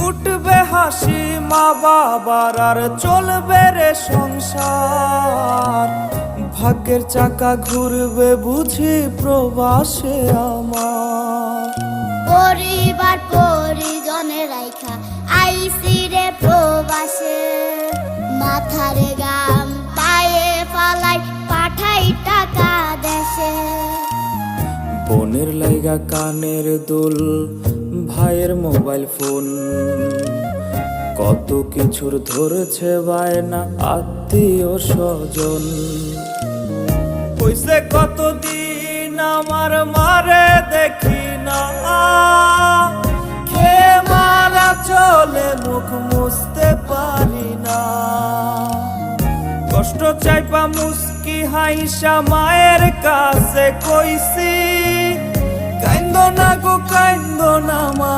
উঠবে হাসি মা বাবার আর চলবে রে সংসার। ভাগ্যের চাকা ঘুরবে বুঝি প্রবাসে আমার। পরিবার পরিজনের রাইখা আইসি রে প্রবাসে, মাথারে গাম পায়ে ফালাই পাঠাই টাকা দেশে। বোনের লাইগা কানের দুল, ভাইয়ের মোবাইল ফোন, কত কিছুর ধরছে বায়না আত্মীয় স্বজন। হইছে কতদিন আমার মারে দেখি না, খেয়ে মারা চলে মুখ মুছতে পারি না। কষ্ট চাইপা মুস্কি হাইসা মায়ের কাছে কইছি, কাইন্দো না গো কাইন্দো না মা।